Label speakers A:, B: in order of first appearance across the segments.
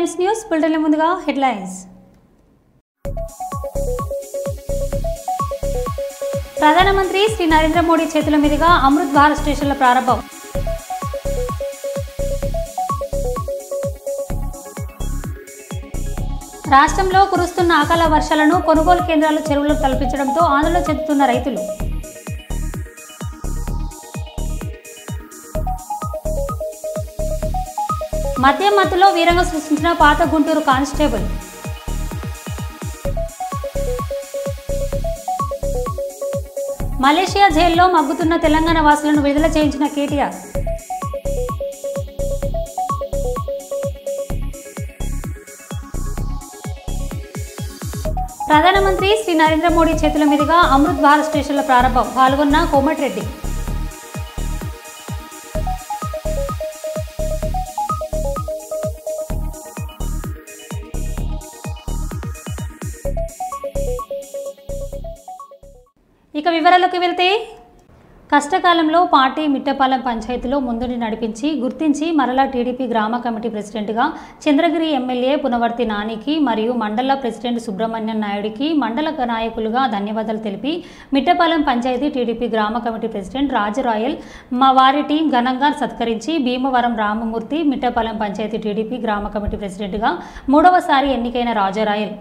A: Times news బులెటిన్ల ముందుగా headlines. ప్రధానమంత్రి శ్రీ నరేంద్ర మోడీ చేతుల మీదుగా అమృత్ భారత్ స్టేషన్ల ప్రారంభం. రాష్ట్రంలో కురుస్తున్న అకాల వర్షాలను కొనుగోలు కేంద్రాలు చెరువులకు తలపించడంతో ఆందోళన చెందుతున్న రైతులు. మద్యం మత్తులో వీరంగం సృష్టించిన పాత గుంటూరు కానిస్టేబుల్. మలేషియా జైల్లో మగ్గుతున్న తెలంగాణ వాసులను విడుదల చేయించిన కేటీఆర్. ప్రధానమంత్రి శ్రీ నరేంద్ర మోడీ చేతుల మీదుగా అమృత్ భారత్ స్టేషన్ల ప్రారంభం. పాల్గొన్న కోమటిరెడ్డి. ఇక వివరాలకు వెళ్తే, కష్టకాలంలో పార్టీ మిట్టపాలెం పంచాయతీలో ముందుని నడిపించి గుర్తించి మరలా టీడీపీ గ్రామ కమిటీ ప్రెసిడెంట్గా చంద్రగిరి ఎమ్మెల్యే పునవర్తి నానికి మరియు మండల ప్రెసిడెంట్ సుబ్రహ్మణ్యం నాయుడికి మండల నాయకులుగా ధన్యవాదాలు తెలిపి మిట్టపాలెం పంచాయతీ టీడీపీ గ్రామ కమిటీ ప్రెసిడెంట్ రాజరాయల్ వారి టీం ఘనంగా సత్కరించి భీమవరం రామమూర్తి మిట్టపాలెం పంచాయతీ టీడీపీ గ్రామ కమిటీ ప్రెసిడెంట్గా 3వసారి ఎన్నికైన రాజరాయల్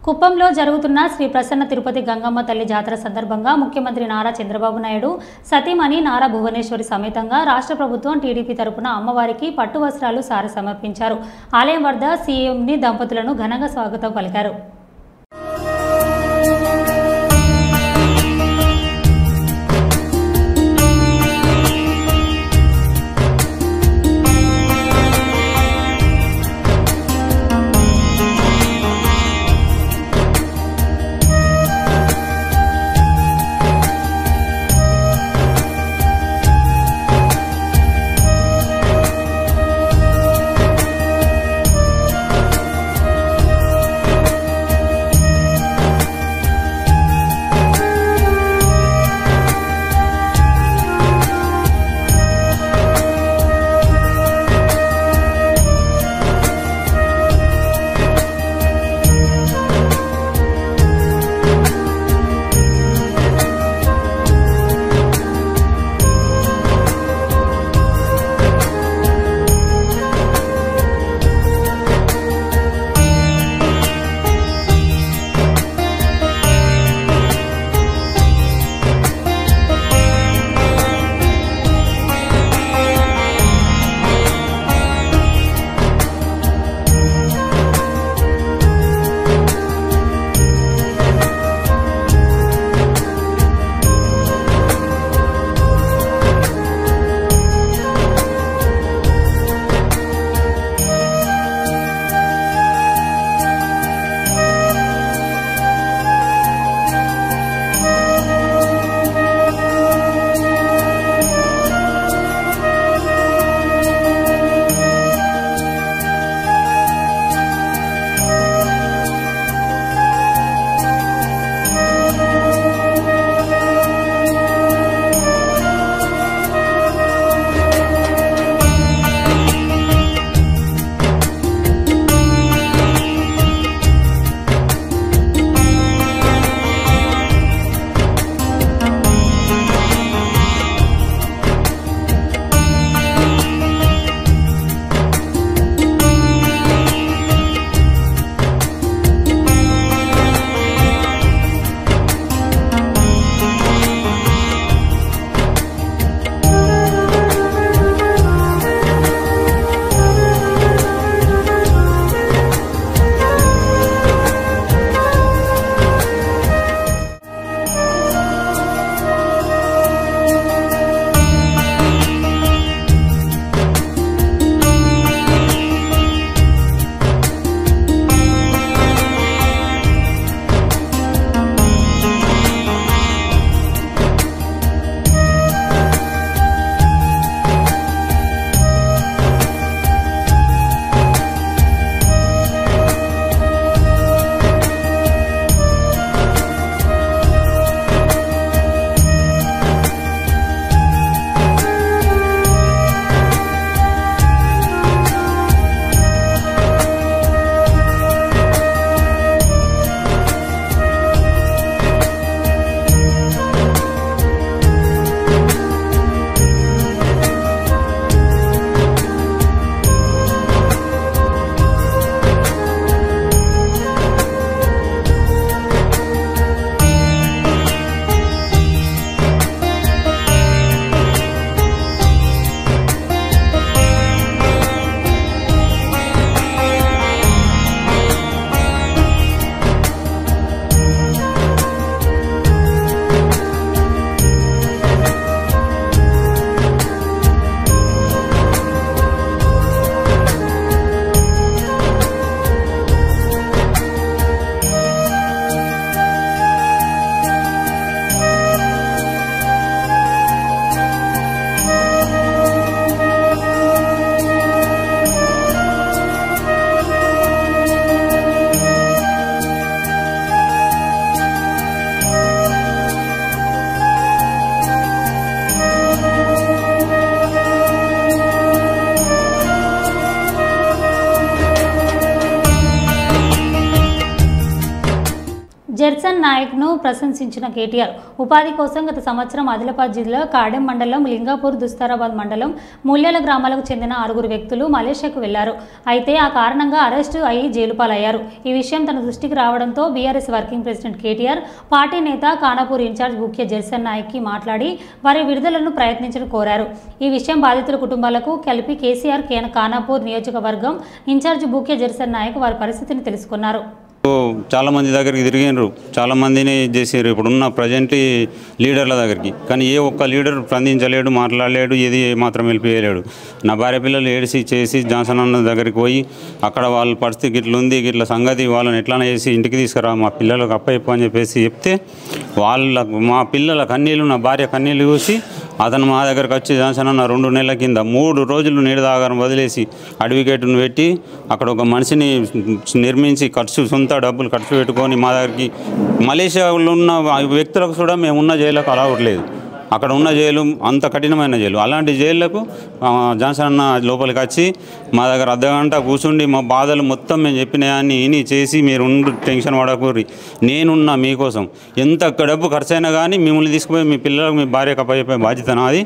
A: కుప్పంలో జరుగుతున్న శ్రీ ప్రసన్న తిరుపతి గంగమ్మ తల్లి జాతర సందర్భంగా ముఖ్యమంత్రి నారా చంద్రబాబు నాయుడు సతీమణి నారా భువనేశ్వరి సమేతంగా రాష్ట్ర ప్రభుత్వం టీడీపీ తరపున అమ్మవారికి పట్టు వస్త్రాలు సారె సమర్పించారు. ఆలయం వద్ద సీఎంని దంపతులను ఘనంగా స్వాగతం పలికారు. జెర్సన్ నాయక్ను ప్రశంసించిన కేటీఆర్ ఉపాధి కోసం గత సంవత్సరం ఆదిలాబాద్ జిల్లా కాడెం మండలం, లింగాపూర్, దుస్తారాబాద్ మండలం, ముల్యాల గ్రామాలకు చెందిన 6 వ్యక్తులు మలేషియాకు వెళ్లారు. అయితే ఆ కారణంగా అరెస్టు అయి జైలు పాలయ్యారు. ఈ విషయం తన దృష్టికి రావడంతో BRS working president KTR party నేత ఖానాపూర్ ఇన్ఛార్జ్ ముఖ్య జెర్సన్ నాయక్కి మాట్లాడి వారి విడుదలను ప్రయత్నించడం కోరారు. ఈ విషయం బాధితుల కుటుంబాలకు కలిపి కేసీఆర్ ఖానాపూర్ నియోజకవర్గం ఇన్ఛార్జ్ ముఖ్య జెర్సన్ నాయక్ వారి పరిస్థితిని తెలుసుకున్నారు.
B: చాలా మంది దగ్గరికి తిరిగినారు, చాలా మందిని చేసారు ఇప్పుడున్న ప్రజెంట్ లీడర్ల దగ్గరికి. కానీ ఏ ఒక్క లీడర్ స్పందించలేడు, మాట్లాడలేడు, ఏది మాత్రం వెళ్ళిపోయలేడు. నా భార్య పిల్లలు ఏడిసి చేసి జాన్సన్ అన్న దగ్గరికి పోయి అక్కడ వాళ్ళ పరిస్థితి గిట్ల ఉంది, గిట్ల సంగతి, వాళ్ళని ఎట్లా చేసి ఇంటికి తీసుకురా, మా పిల్లలకు అప్పయ్యప్ప అని చెప్పేసి చెప్తే మా పిల్లల కన్నీళ్ళు, నా భార్య కన్నీళ్ళు చూసి అతను మా దగ్గరకు వచ్చి జాన్సన్ అన్న 2 నెలల కింద 3 రోజులు నీడ దాగారం వదిలేసి అడ్వకేట్ను పెట్టి అక్కడ ఒక మనిషిని నిర్మించి సొంత డబ్బులు ఖర్చు పెట్టుకొని మా దగ్గరికి మలేషియాలో ఉన్న వ్యక్తులకు కూడా మేము ఉన్న జైలుకు అలవట్లేదు. అక్కడ ఉన్న జైలు అంత కఠినమైన జైలు. అలాంటి జైళ్లకు జాన్సన్ అన్న లోపలికి వచ్చి మా దగ్గర అర్ధగంట కూర్చుండి మా బాధలు మొత్తం మేము చెప్పినాయని ఇని చేసి మీరు టెన్షన్ పడకూరి, నేనున్నా మీకోసం, ఎంత డబ్బు ఖర్చు అయినా కానీ మిమ్మల్ని తీసుకుపోయి మీ పిల్లలకు మీ భార్యకు అప్పయ్యే బాధ్యత నాది,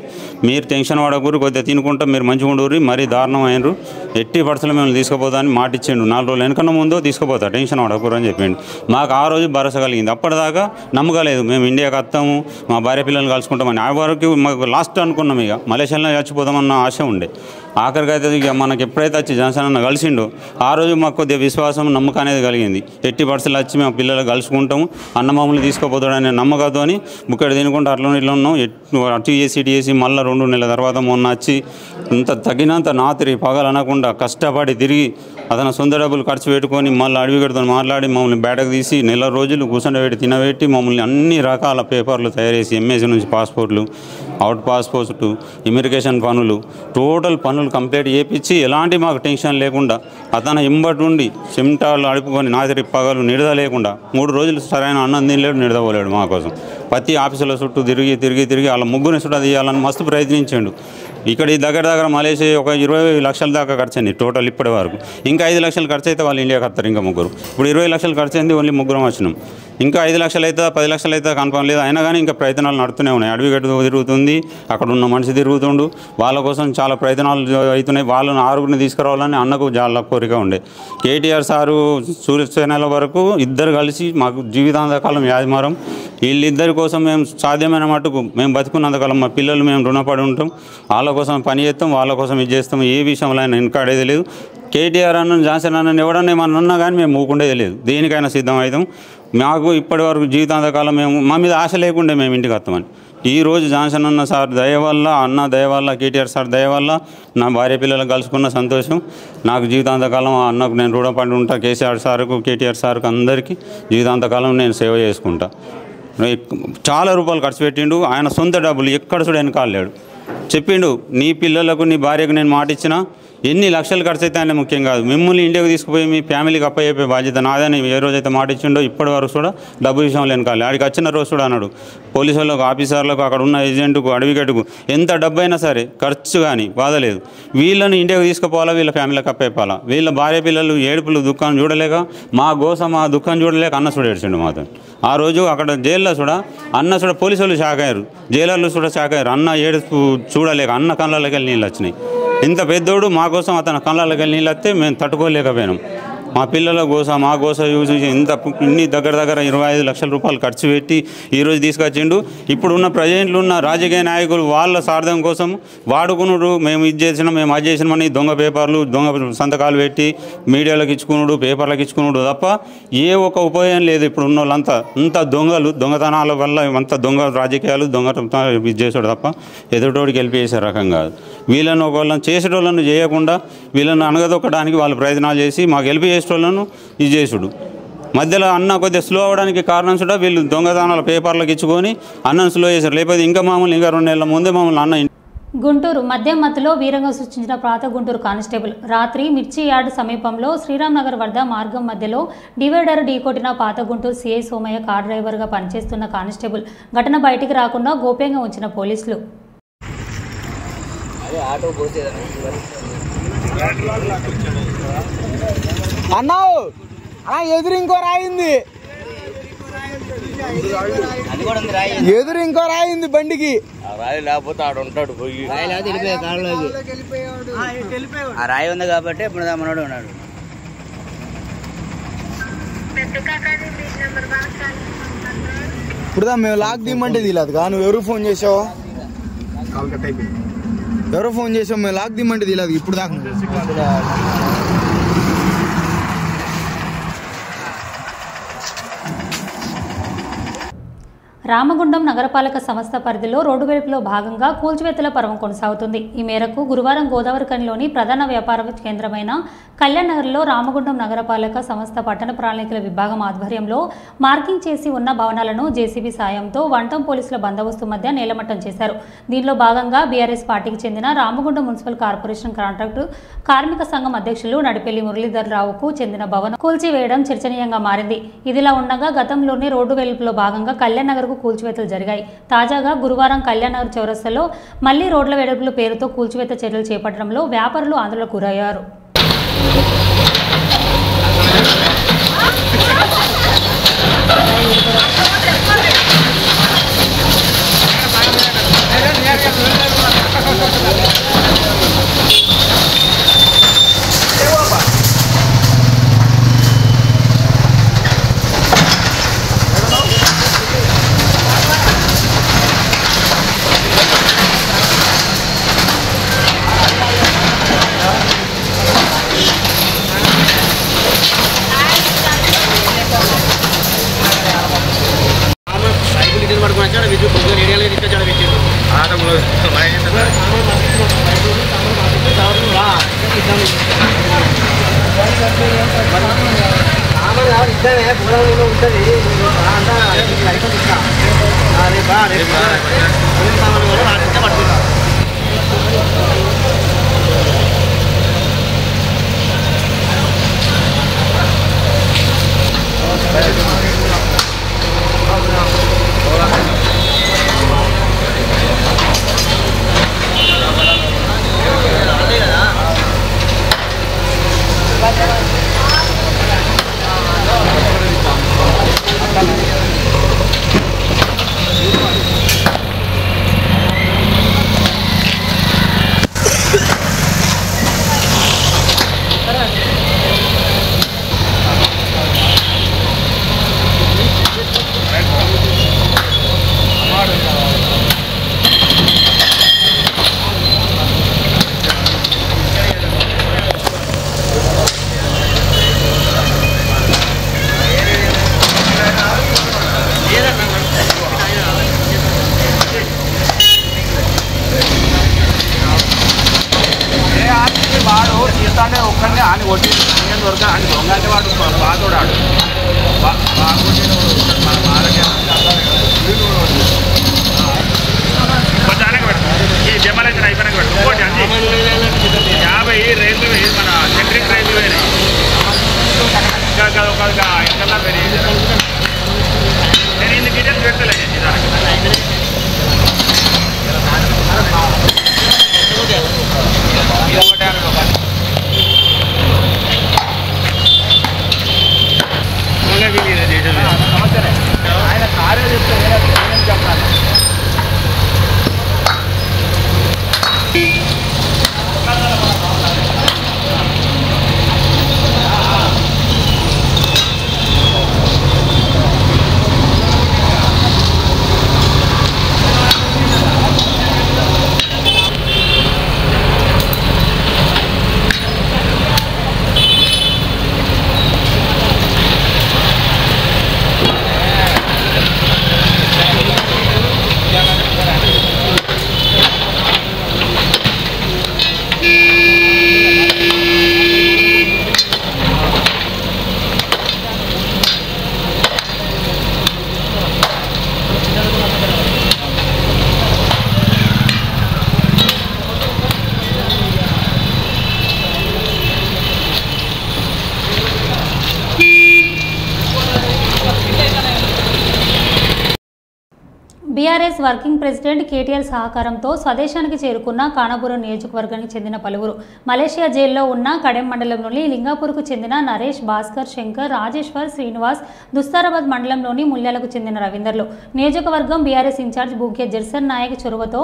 B: మీరు టెన్షన్ పడకూరి, కొద్దిగా తినుకుంటా మీరు మంచిగా ఉండూరి, మరీ దారుణం అయినరు, ఎట్టి పర్సలు మిమ్మల్ని తీసుకుపోతా అని మాట ఇచ్చిండు. 4 రోజులు వెనకన్నా ముందో తీసుకుపోతా, టెన్షన్ పడకూరు అని చెప్పిండు. మాకు ఆ రోజు భరోసా కలిగింది. అప్పటిదాకా నమ్మకలేదు, మేము ఇండియాకి వస్తాము, మా భార్య పిల్లల్ని కలుసుకుంటామని. ఆ వరకు మాకు లాస్ట్ అనుకున్నాం, ఇక మలేషియాలో చచ్చిపోతామన్న ఆశ ఉండే. ఆఖరికి అయితే ఇక మనకి ఎప్పుడైతే వచ్చి జాన్సన్ అన్న కలిసిండో ఆ రోజు మాకు కొద్దిగా విశ్వాసం, నమ్మకం అనేది కలిగింది. ఎట్టి పరిస్థితులు వచ్చి మేము పిల్లలు కలుసుకుంటాము, అన్న మమ్మల్ని తీసుకుపోతాడనే నమ్మకంతో ముక్కడి తినుకుంటూ అట్లా ఇట్లా ఉన్నాం. అటు చేసి మళ్ళీ 2 నెలల తర్వాత మొన్న వచ్చి ఇంత తగినంత రాత్రి పగలు అనకుండా కష్టపడి తిరిగి అతను సొంత డబ్బులు ఖర్చు పెట్టుకొని మళ్ళీ అడవిగడితో మాట్లాడి మమ్మల్ని బయటకు తీసి 4 రోజులు కూర్చొని తినబెట్టి మమ్మల్ని అన్ని రకాల పేపర్లు తయారు చేసి ఎంఎస్సీ నుంచి పాస్పోర్ట్లు, అవుట్ పాస్పోర్టు, ఇమిగ్రేషన్ పనులు, టోటల్ పనులు కంప్లీట్ చేయించి ఎలాంటి మాకు టెన్షన్ లేకుండా అతను ఇంబటి ఉండి చెమటాలు అడుపుకొని నాదిరి పగలు నిడద లేకుండా 3 రోజులు సరైన అన్నం తినలేడు, నిడదపోలేడు మా కోసం. ప్రతి ఆఫీసుల చుట్టూ తిరిగి వాళ్ళ ముగ్గురిని చుట్టూ తీయాలని మస్తు ప్రయత్నించాడు. ఇక్కడ ఈ దగ్గర మలేషియా ఒక 20 లక్షల దాకా ఖర్చు అయింది టోటల్ ఇప్పటి వరకు. ఇంకా 5 లక్షలు ఖర్చు అయితే వాళ్ళు ఇండియాకి వస్తారు, ఇంకా ముగ్గురు. ఇప్పుడు 20 లక్షలు ఖర్చు అయింది, ఓన్లీ ముగ్గురం వచ్చినాం. ఇంకా 5 లక్షలు అవుతుందా 10 లక్షలు అవుతుందా కన్ఫర్మ్ లేదు. అయినా కానీ ఇంకా ప్రయత్నాలు నడుతూనే ఉన్నాయి. అడ్వకేట్ తిరుగుతుంది, అక్కడ ఉన్న మనిషి తిరుగుతుండు, వాళ్ళ కోసం చాలా ప్రయత్నాలు అవుతున్నాయి. వాళ్ళని 6గురిని తీసుకురావాలని అన్నకు చాలా కోరిక ఉండే. కేటీఆర్ సారు సూర్యసేనల వరకు ఇద్దరు కలిసి మాకు జీవితాంతకాలం యాజమారం, వీళ్ళిద్దరి కోసం మేము సాధ్యమైన మటుకు మేము బతుకున్నంతకాలం మా పిల్లలు మేము రుణపడి ఉంటాం, వాళ్ళ కోసం పని చేస్తాం, వాళ్ళ కోసం ఇది చేస్తాం. ఏ విషయంలో అయినా వెనకాడేది లేదు. కేటీఆర్ అన్న జాన్సన్ అన్న ఎవడన్నా ఏమన్నా ఉన్నా కానీ మేము మూకుండేది లేదు, దేనికైనా సిద్ధం అవుతాం. మాకు ఇప్పటి వరకు జీవితాంతకాలం మేము మా మీద ఆశ లేకుండే మేము ఇంటికి వస్తామని. ఈరోజు జాన్సన్ అన్న సార్ దయ వల్ల, అన్న దయ వల్ల, కేటీఆర్ సార్ దయ వల్ల నా భార్య పిల్లలకు కలుసుకున్న సంతోషం. నాకు జీవితాంతకాలం అన్నకు నేను రుణపడి ఉంటా. కేసీఆర్ సార్కు, కేటీఆర్ సార్కు అందరికీ జీవితాంతకాలం నేను సేవ చేసుకుంటా. చాలా రూపాయలు ఖర్చు పెట్టిండు, ఆయన సొంత డబ్బులు ఎక్కడ చూడ వెనకాలేడు. చెప్పిండు, నీ పిల్లలకు నీ భార్యకు నేను మాట ఇచ్చినా ఎన్ని లక్షలు ఖర్చు అయితే ఆయన ముఖ్యం కాదు, మిమ్మల్ని ఇండియాకి తీసుకుపోయి మీ ఫ్యామిలీకి అప్పయ్యే బాధ్యత నాదని ఏ రోజైతే మాట ఇచ్చిండో ఇప్పటి వరకు కూడా డబ్బు విషయంలో వెనకాలి. ఆడికి వచ్చిన రోజు కూడా అన్నాడు, పోలీసు వాళ్ళకు, ఆఫీసర్లకు, అక్కడ ఉన్న ఏజెంట్కు, అడ్వకేట్కు ఎంత డబ్బు అయినా సరే ఖర్చు కానీ బాధలేదు, వీళ్ళని ఇండియాకి తీసుకుపోవాలా, వీళ్ళ ఫ్యామిలీకి అప్పయ్యాలా. వీళ్ళ భార్య పిల్లలు ఏడుపులు దుఃఖం చూడలేక, మా కోసం మా దుఃఖం చూడలేక అన్న చూడ ఏడ్చిండు మాతో. ఆ రోజు అక్కడ జైల్లో కూడా అన్న కూడా పోలీసు వాళ్ళు షాక్ అయ్యారు, జైలర్లు కూడా షాక్ అయ్యారు. అన్న ఏడుపు చూడలేక అన్న కళ్ళకి వెళ్ళి నీళ్ళు వచ్చినాయి. ఇంత పెద్దోడు మా కోసం అతని కళ్ళకి వెళ్ళి నీళ్ళు వస్తే మేము తట్టుకోలేకపోయినాం. మా పిల్లల కోసం, మా కోసం యూజ్ ఇన్ని దగ్గర 25 లక్షల రూపాయలు ఖర్చు పెట్టి ఈరోజు తీసుకొచ్చిండు. ఇప్పుడున్న ప్రజెంట్లు ఉన్న రాజకీయ నాయకులు వాళ్ళ స్వార్థం కోసం వాడుకున్నాడు. మేము ఇది చేసినాం, మేము అది చేసినామని దొంగ పేపర్లు, దొంగ సంతకాలు పెట్టి మీడియాలకు ఇచ్చుకున్నాడు, పేపర్లకు ఇచ్చుకున్నాడు తప్ప ఏ ఒక ఉపయోగం లేదు. ఇప్పుడు ఉన్న వాళ్ళంతా అంత దొంగలు, దొంగతనాల వల్ల అంత దొంగ రాజకీయాలు, దొంగతనం ఇది చేసాడు తప్ప ఎదుటోడికి వెళ్ళి చేసే రకం కాదు. వీళ్ళని ఒకళ్ళని చేసేటోళ్ళను చేయకుండా వీళ్ళని అనగదొక్కడానికి వాళ్ళు ప్రయత్నాలు చేసి మాకు హెల్ప్ చేసేటోళ్ళను ఇది చేసుడు. మధ్యలో అన్న కొద్దిగా స్లో అవ్వడానికి కారణం కూడా వీళ్ళు దొంగతనాల పేపర్లకు ఇచ్చుకొని అన్నను స్లో చేశారు. లేకపోతే ఇంకా 2 నెలల ముందే మమ్మల్ని అన్న.
A: గుంటూరు మద్యం మత్తులో వీరంగా సృష్టించిన పాత గుంటూరు కానిస్టేబుల్ రాత్రి మిర్చి యార్డ్ సమీపంలో శ్రీరామ్ నగర్ వద్ద మార్గం మధ్యలో డివైడర్ ఢీకొట్టిన పాత గుంటూరు సిఐ సోమయ్య కార్ డ్రైవర్గా పనిచేస్తున్న కానిస్టేబుల్ ఘటన బయటికి రాకుండా గోప్యంగా ఉంచిన పోలీసులు.
C: అన్నావు ఎదురు ఇంకో రాయింది ఎదురు ఇంకో రాయి ఉంది బండికి.
D: రాయి లేకపోతే ఆడు ఉంటాడు పోయి ఆ రాయి ఉంది కాబట్టి ఇప్పుడు మనోడు ఉన్నాడు.
C: ఇప్పుడు మేము లాక్ తీయమంటే తీయలేదుగా. నువ్వు ఎవరు ఫోన్ చేసావు? ఎవరో ఫోన్ చేసావు, మేము లాక్ తీయమంటే తీయలేదు ఇప్పుడు దాకా.
A: రామగుండం నగరపాలక సంస్థ పరిధిలో రోడ్డు వెలుపులో భాగంగా కూల్చివేతల పర్వం కొనసాగుతుంది. ఈ మేరకు గురువారం గోదావరిఖనిలోని ప్రధాన వ్యాపార కేంద్రమైన కళ్యాణ్ నగర్లో రామగుండం నగరపాలక సంస్థ పట్టణ ప్రణాళికల విభాగం ఆధ్వర్యంలో మార్కింగ్ చేసి ఉన్న భవనాలను జేసీబీ సాయంతో వంటం పోలీసుల బందోబస్తు మధ్య నేలమట్టం చేశారు. దీనిలో భాగంగా బీఆర్ఎస్ పార్టీకి చెందిన రామగుండం మున్సిపల్ కార్పొరేషన్ కాంట్రాక్టు కార్మిక సంఘం అధ్యక్షులు నడిపెల్లి మురళీధర్ రావుకు చెందిన భవనం కూల్చివేయడం చర్చనీయంగా మారింది. ఇదిలా ఉండగా గతంలోనే రోడ్డు వెలుపులో భాగంగా కళ్యాణ్ నగర్ కూల్చివేతలు జరిగాయి. తాజాగా గురువారం కళ్యాణ్ నగర్ చౌరస్తాలో మళ్లీ రోడ్ల వెడల్పుల పేరుతో కూల్చివేత చర్యలు చేపట్టడంలో వ్యాపారులు ఆందోళనకు గురయ్యారు.
E: ఒక్కనే అని కొట్టి దొరక అని దొంగ అంటే వాడు బాధోడాడు ఈ జమలైతే అయిపోయినాక పెట్టు ఇంకోటి అది 50 రైల్వే మన సెంట్రిక్ రైల్వే ఇంకా ఒక ఎంతలా పెరిగింది. నేను ఇన్ని డీటెయిల్స్ పెట్టలేదు దానికి. ఆయన కార్య చెప్తే చెప్పాలి.
A: బీఆర్ఎస్ వర్కింగ్ ప్రెసిడెంట్ కేటీఆర్ సహకారంతో స్వదేశానికి చేరుకున్న ఖానాపురం నియోజకవర్గానికి చెందిన పలువురు మలేషియా జైల్లో ఉన్న కడెం మండలంలోని లింగాపూర్కు చెందిన నరేష్, భాస్కర్, శంకర్, రాజేశ్వర్, శ్రీనివాస్, దుస్తారాబాద్ మండలంలోని ముల్యాలకు చెందిన రవీందర్లు నియోజకవర్గం బీఆర్ఎస్ ఇన్ఛార్జ్ బూగ్య జెర్సన్ నాయక్ చొరవతో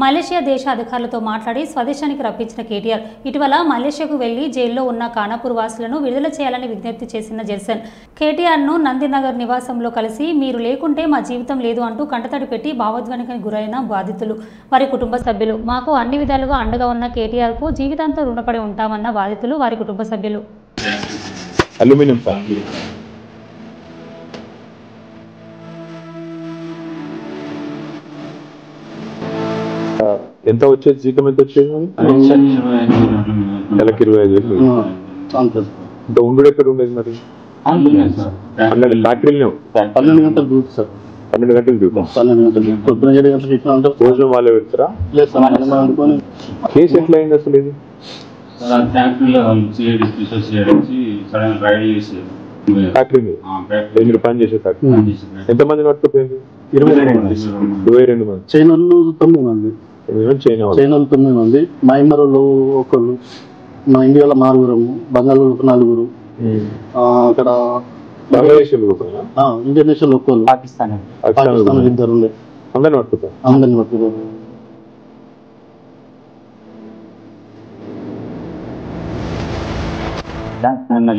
A: మలేషియా దేశ అధికారులతో మాట్లాడి స్వదేశానికి రప్పించిన కేటీఆర్ ఇటీవల మలేషియాకు వెళ్లి జైల్లో ఉన్న ఖానాపూర్ వాసులను విడుదల చేయాలని విజ్ఞప్తి చేసిన జెర్సన్ కేటీఆర్ను నందినగర్ నివాసంలో కలిసి మీరు లేకుంటే మా జీవితం లేదు అంటూ కంటతడి పెట్టి భావోద్వేగానికి గురైన బాధితులు, వారి కుటుంబ సభ్యులు. మాకు అన్ని విధాలుగా అండగా ఉన్న కేటీఆర్కు జీవితాంతం రుణపడి ఉంటామన్న బాధితులు, వారి కుటుంబ సభ్యులు.
F: అల్యూమినియం ఫ్యాక్టరీ ఎంత వచ్చేది? జీతం ఎంత వచ్చేది? నెలకి 25,000. ఇంకా ఉండు ఎక్కడ ఉండేది మరి? ఫ్యాక్టరీలో
G: 12 గంటలు డ్యూటీ సార్.
F: 12 గంటలు డ్యూటీ.
G: 12 గంటలు పొద్దున 7 గంటలకు ఇట్లా
F: భోజనం వాళ్ళే పెడతారా?
G: లేదు సార్, అనుకోని.
F: కేసు ఎట్లా అయింది అసలు? ఇది ఫ్యాక్టరీ మీరు పని చేసే ఫ్యాక్టరీ. ఎంతమంది పట్టుకుపోయింది? 22 మంది.
G: చైనాలు 9 మంది. చైనాలు 9 మంది. మయన్మార్లో ఒకళ్ళు, మా ఇండియాలో 4, బంగాళూరు 4, అక్కడ ఇండోనేషియాలో ఒక్కళ్ళు, పాకిస్తాన్ 2 అందరిని పట్టుకుతారు.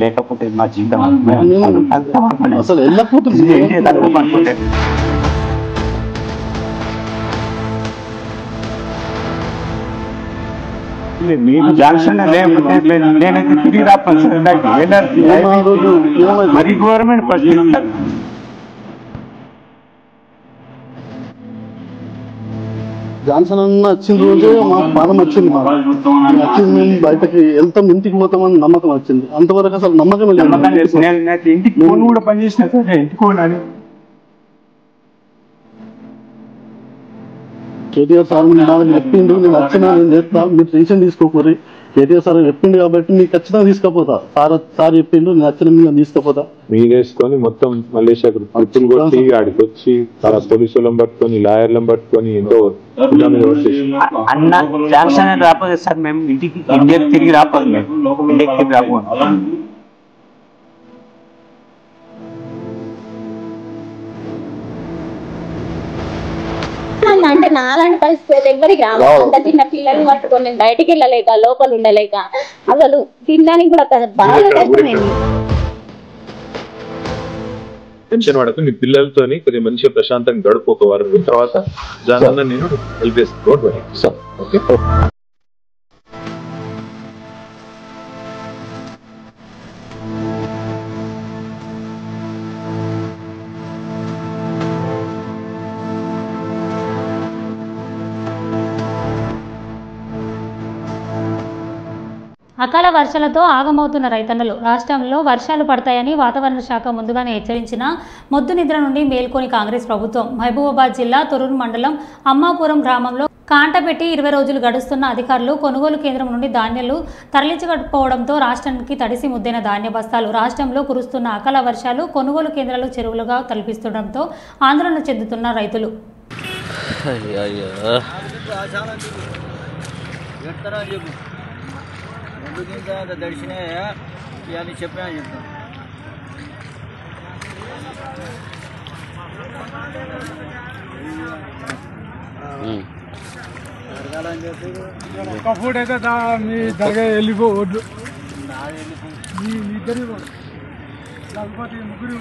D: లేకపోతే మా జీవితం
G: అసలు వెళ్ళకపోతుంది.
D: మరి గవర్నమెంట్
G: జాన్సన్ అన్న వచ్చిన రోజే మాకు బాధం వచ్చింది. వచ్చింది మేము బయటకి వెళ్తాం, ఇంటికి పోతామని నమ్మకం వచ్చింది. అంతవరకు అసలు నమ్మకం లేదు.
D: ఇంటికి ఫోన్ కూడా పనిచేసిన సార్, ఇంటికి పోనాలి.
G: కేటీఆర్ సార్ నాకు చెప్పిండు, నేను వచ్చినా నేను చేస్తా, మీరు టెన్షన్ తీసుకోకూరి. కేటీఆర్ సార్ చెప్పిండు కాబట్టి మీకు ఖచ్చితంగా తీసుకుపోతా. సార్ చెప్పిండు, నేను వచ్చిన మీద తీసుకుపోతా.
F: మీరేసుకొని మొత్తం మలేషియా ట్రిప్పులు కొట్టి ఆడికి వచ్చి పోలీసులను పట్టుకొని, లాయర్లను పట్టుకొని ఎంతో
D: అన్న శాంక్షన్ రాకపోతే సార్ మేము ఇంటికి ఇండియాకి తిరిగి రాపోదు. మేము ఇండియాకి తిరిగి రాకపోదు.
H: అంటే నాలాంటి పరిస్థితి ఎవరికి రాదు. అంత చిన్న పిల్లలు పట్టుకొని బయటికి వెళ్ళలేక, లోపల ఉండలేక, అసలు తినడానికి కూడా బాగా కష్టమైంది.
F: టెన్షన్ పడకు, నీ పిల్లలతోని కొద్దిగా మంచిగా ప్రశాంతంగా గడుపు. ఒక వారం తర్వాత జాన్ నేను హెల్ప్ చేస్తాను. ఓకే.
A: అకాల వర్షాలతో ఆగమవుతున్న రైతన్నలు. రాష్ట్రంలో వర్షాలు పడతాయని వాతావరణ శాఖ ముందుగానే హెచ్చరించిన మొద్దు నిద్ర నుండి మేల్కొని కాంగ్రెస్ ప్రభుత్వం మహబూబాబాద్ జిల్లా తొర్రూరు మండలం అమ్మాపురం గ్రామంలో కాంటపెట్టి 20 రోజులు గడుస్తున్న అధికారులు కొనుగోలు కేంద్రం నుండి ధాన్యాలు తరలించకపోవడంతో రాష్ట్రానికి తడిసి ముద్దైన ధాన్య బస్తాలు. రాష్ట్రంలో కురుస్తున్న అకాల వర్షాలు కొనుగోలు కేంద్రాలు చెరువులుగా తలపిస్తుండటంతో ఆందోళన చెందుతున్న రైతులు.
D: దర్శనే ఇవన్నీ చెప్పినా చెప్తాను.
I: ఒక్క ఫుడ్ అయితే మీ దగ్గర వెళ్ళిపోవద్దు. మీ ఇద్దరు లేకపోతే ముగ్గురు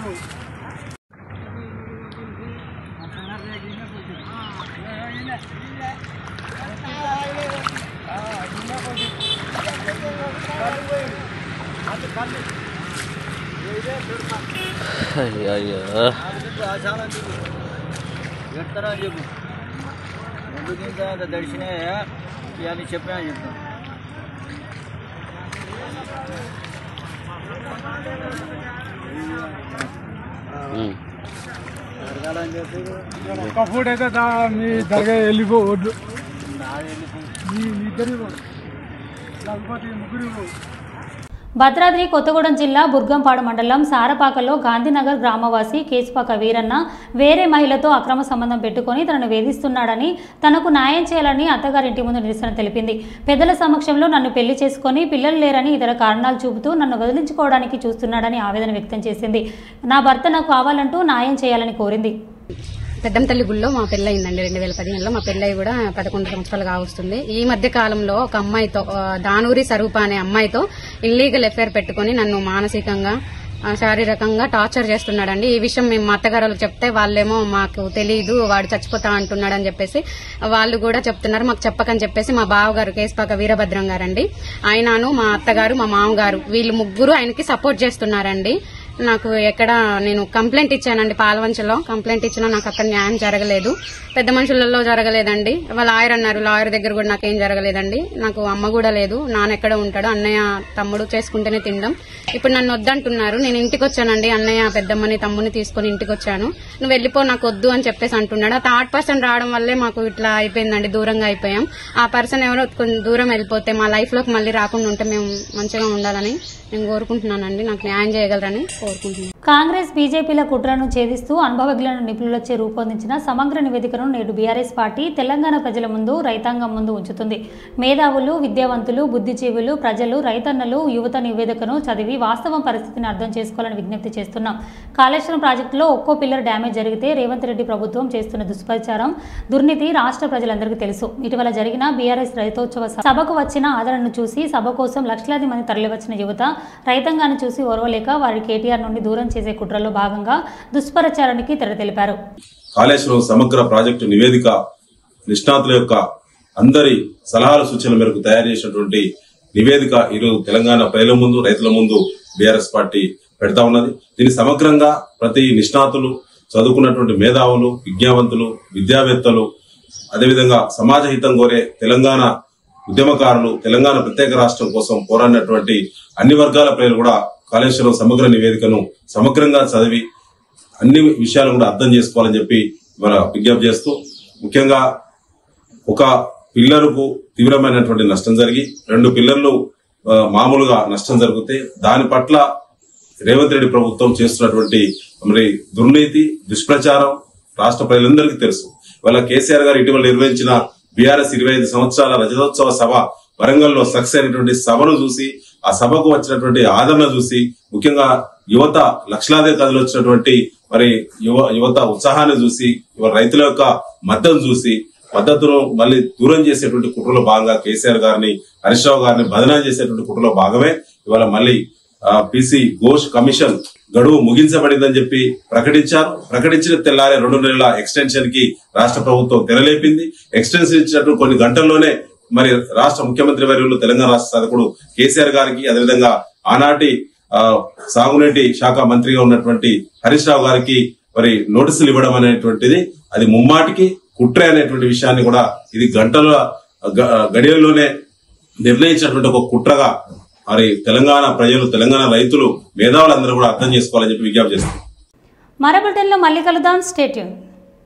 D: చెప్తారా చెప్పు. దర్శనే ఇవన్నీ చెప్పినా చెప్తాను.
I: ఒక్క ఫుడ్ అయితే మీ దగ్గర వెళ్ళిపోవద్దు. మీ ఇద్దరు లేకపోతే ముగ్గురు
A: భద్రాద్రి కొత్తగూడెం జిల్లా బుర్గంపాడు మండలం సారపాకలో గాంధీనగర్ గ్రామవాసి కేసుపాక వీరన్న వేరే మహిళతో అక్రమ సంబంధం పెట్టుకుని తనను వేధిస్తున్నాడని, తనకు న్యాయం చేయాలని అత్తగారింటి ముందు నిరసన తెలిపింది. పెద్దల సమక్షంలో నన్ను పెళ్లి చేసుకుని పిల్లలు లేరని ఇతర కారణాలు చూపుతూ నన్ను వదిలించుకోవడానికి చూస్తున్నాడని ఆవేదన వ్యక్తం చేసింది. నా భర్త నాకు కావాలంటూ న్యాయం చేయాలని కోరింది.
J: పెద్దంతల్లి గుళ్ళో మా పెళ్ళయిందండి 2015లో. మా పెళ్ళయి కూడా 11 సంవత్సరాలు కావస్తుంది. ఈ మధ్య కాలంలో ఒక అమ్మాయితో, దానూరి స్వరూప అనే అమ్మాయితో ఇల్లీగల్ ఎఫైర్ పెట్టుకుని నన్ను మానసికంగా శారీరకంగా టార్చర్ చేస్తున్నాడండి. ఈ విషయం మేము మా అత్తగారులకు చెప్తే వాళ్ళేమో మాకు తెలియదు, వాడు చచ్చిపోతా అంటున్నాడని చెప్పేసి వాళ్ళు కూడా చెప్తున్నారు. మాకు చెప్పకని చెప్పేసి మా బావగారు కేసుపాక వీరభద్రం గారండి, ఆయనను మా అత్తగారు మా మామగారు వీళ్ళు ముగ్గురు ఆయనకి సపోర్ట్ చేస్తున్నారండి. నాకు ఎక్కడ నేను కంప్లైంట్ ఇచ్చానండి, పాలవంచలో కంప్లైంట్ ఇచ్చినా నాకు అక్కడ న్యాయం జరగలేదు. పెద్ద మనుషులలో జరగలేదండి. వాళ్ళ లాయర్ అన్నారు, లాయర్ దగ్గర కూడా నాకేం జరగలేదండి. నాకు అమ్మ కూడా లేదు, నాన్న ఎక్కడ ఉంటాడు, అన్నయ్య తమ్ముడు చేసుకుంటేనే తినడం. ఇప్పుడు నన్ను వద్దంటున్నారు. నేను ఇంటికి వచ్చానండి, అన్నయ్య పెద్దమ్మని తమ్ముని తీసుకుని ఇంటికి వచ్చాను. నువ్వు వెళ్ళిపో, నాకు వద్దు అని చెప్పేసి అంటున్నాడు. ఆ థర్డ్ పర్సన్ రావడం వల్లే మాకు ఇట్లా అయిపోయిందండి, దూరంగా అయిపోయాం. ఆ పర్సన్ ఎవరో కొంచెం దూరం వెళ్ళిపోతే మా లైఫ్ లోకి మళ్ళీ రాకుండా ఉంటే మేము మంచిగా ఉండాలని నేను కోరుకుంటున్నానండి. నాకు న్యాయం చేయగలరని కోరుకుంటున్నాను.
A: కాంగ్రెస్ బీజేపీల కుట్రను ఛేదిస్తూ అనుభవజ్ఞులను నిపుణులచే రూపొందించిన సమగ్ర నివేదికను నేడు బీఆర్ఎస్ పార్టీ తెలంగాణ ప్రజల ముందు, రైతాంగం ముందు ఉంచుతుంది. మేధావులు, విద్యావంతులు, బుద్ధిజీవులు, ప్రజలు, రైతన్నలు యువత నివేదికను చదివి వాస్తవం పరిస్థితిని అర్థం చేసుకోవాలని విజ్ఞప్తి చేస్తున్నాం. కాళేశ్వరం ప్రాజెక్టులో ఒక్కో పిల్లర్ డ్యామేజ్ జరిగితే రేవంత్ రెడ్డి ప్రభుత్వం చేస్తున్న దుష్ప్రచారం, దుర్నీతి రాష్ట్ర ప్రజలందరికీ తెలుసు. ఇటీవల జరిగిన బీఆర్ఎస్ రైతోత్సవ సభకు వచ్చిన ఆదరణను చూసి సభ కోసం లక్షలాది మంది తరలివచ్చిన యువత రైతాంగాన్ని చూసి ఓర్వలేక వారి కేటీఆర్ నుండి దూరం చేసే కుట్రలో భాగంగా దుష్ప్రచారానికి తెరతెలిపారు.
K: కాళేశ్వరం సమగ్ర ప్రాజెక్టు నివేదిక నిష్ణాతుల యొక్క అందరి సలహాల సూచనల మేరకు తయారు చేసినటువంటి నివేదిక ఈరోజు తెలంగాణ ప్రజల ముందు, రైతుల ముందు బీఆర్ఎస్ పార్టీ పెడతా ఉన్నది. దీన్ని సమగ్రంగా ప్రతి నిష్ణాతులు, చదువుకున్నటువంటి మేధావులు, విజ్ఞావంతులు, విద్యావేత్తలు, అదేవిధంగా సమాజ హితం కోరే తెలంగాణ ఉద్యమకారులు, తెలంగాణ ప్రత్యేక రాష్ట్రం కోసం పోరాడినటువంటి అన్ని వర్గాల ప్రజలు కూడా కాళేశ్వరం సమగ్ర నివేదికను సమగ్రంగా చదివి అన్ని విషయాలు కూడా అర్థం చేసుకోవాలని చెప్పి మన విజ్ఞప్తి చేస్తూ, ముఖ్యంగా ఒక పిల్లర్కు తీవ్రమైనటువంటి నష్టం జరిగి 2 పిల్లర్లు మామూలుగా నష్టం జరిగితే దాని పట్ల రేవంత్ రెడ్డి ప్రభుత్వం చేస్తున్నటువంటి మరి దుర్నీతి, దుష్ప్రచారం రాష్ట్ర ప్రజలందరికీ తెలుసు. ఇవాళ కేసీఆర్ గారు ఇటీవల నిర్వహించిన బీఆర్ఎస్ 25 సంవత్సరాల రజతోత్సవ సభ వరంగల్లో సక్సెస్ అయినటువంటి సభను చూసి, ఆ సభకు వచ్చినటువంటి ఆదరణ చూసి, ముఖ్యంగా యువత లక్షలాది కథలు వచ్చినటువంటి మరి యువత ఉత్సాహాన్ని చూసి, ఇవాళ రైతుల యొక్క మద్దతును మళ్ళీ దూరం చేసేటువంటి కుట్రలో భాగంగా కేసీఆర్ గారిని, హరీష్ రావు గారిని బదనాం చేసేటువంటి కుట్రలో భాగమే ఇవాళ మళ్ళీ పీసీ ఘోష్ కమిషన్ గడువు ముగించబడిందని చెప్పి ప్రకటించారు. ప్రకటించిన తెల్లారే 2 నెలల ఎక్స్టెన్షన్ కి రాష్ట్ర ప్రభుత్వం తెరలేపింది. ఎక్స్టెన్షన్ ఇచ్చినట్టు కొన్ని గంటల్లోనే మరి రాష్ట్ర ముఖ్యమంత్రి వర్యులు, తెలంగాణ రాష్ట్ర సాధకుడు కేసీఆర్ గారికి, అదేవిధంగా ఆనాటి సాగునీటి శాఖ మంత్రిగా ఉన్నటువంటి హరీష్ రావు గారికి మరి నోటీసులు ఇవ్వడం అనేటువంటిది అది ముమ్మాటికి కుట్రే అనేటువంటి విషయాన్ని కూడా ఇది గంటల గడియల్లోనే నిర్ణయించినటువంటి ఒక కుట్రగా మరి తెలంగాణ ప్రజలు, తెలంగాణ రైతులు, మేధావులందరూ కూడా అర్థం చేసుకోవాలని చెప్పి విజ్ఞప్తి చేస్తున్నారు.
A: మరో బులెటిన్లో మళ్ళీ కలుద్దాం. Stay tune.